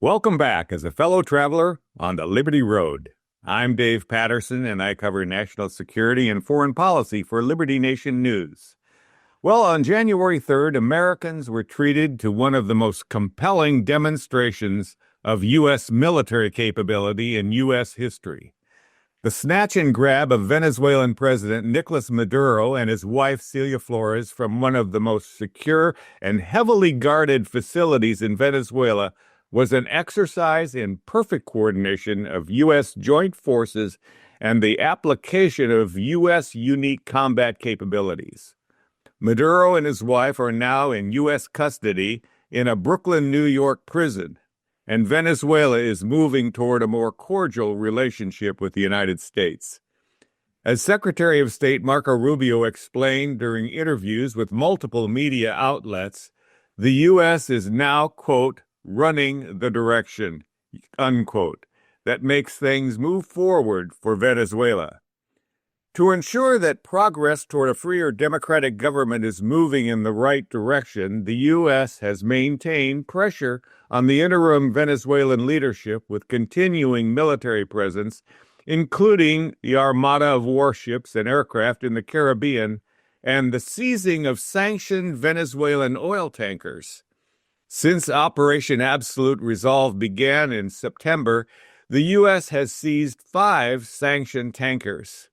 Welcome back as a fellow traveler on the Liberty Road. I'm Dave Patterson, and I cover national security and foreign policy for Liberty Nation News. Well, on January 3rd, Americans were treated to one of the most compelling demonstrations of U.S. military capability in U.S. history. The snatch and grab of Venezuelan President Nicolas Maduro and his wife Celia Flores from one of the most secure and heavily guarded facilities in Venezuela was an exercise in perfect coordination of U.S. joint forces and the application of U.S. unique combat capabilities. Maduro and his wife are now in U.S. custody in a Brooklyn, New York prison, and Venezuela is moving toward a more cordial relationship with the United States. As Secretary of State Marco Rubio explained during interviews with multiple media outlets, the U.S. is now, quote, running the direction, unquote, that makes things move forward for Venezuela. To ensure that progress toward a freer democratic government is moving in the right direction, the U.S. has maintained pressure on the interim Venezuelan leadership with continuing military presence, including the armada of warships and aircraft in the Caribbean and the seizing of sanctioned Venezuelan oil tankers. Since Operation Absolute Resolve began in September, the U.S. has seized 5 sanctioned tankers.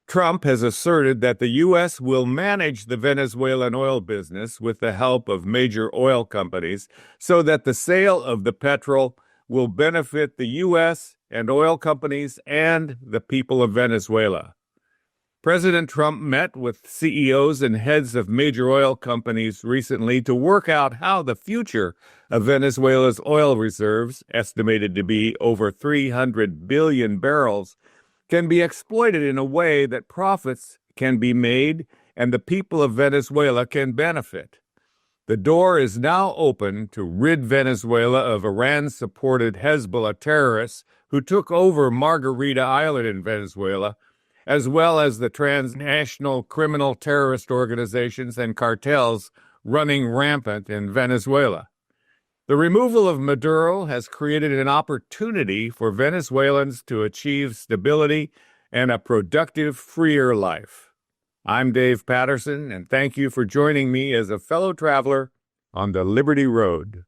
Trump has asserted that the U.S. will manage the Venezuelan oil business with the help of major oil companies so that the sale of the petrol will benefit the U.S. and oil companies and the people of Venezuela. President Trump met with CEOs and heads of major oil companies recently to work out how the future of Venezuela's oil reserves, estimated to be over 300 billion barrels, can be exploited in a way that profits can be made and the people of Venezuela can benefit. The door is now open to rid Venezuela of Iran-supported Hezbollah terrorists who took over Margarita Island in Venezuela, as well as the transnational criminal terrorist organizations and cartels running rampant in Venezuela. The removal of Maduro has created an opportunity for Venezuelans to achieve stability and a productive, freer life. I'm Dave Patterson, and thank you for joining me as a fellow traveler on the Liberty Road.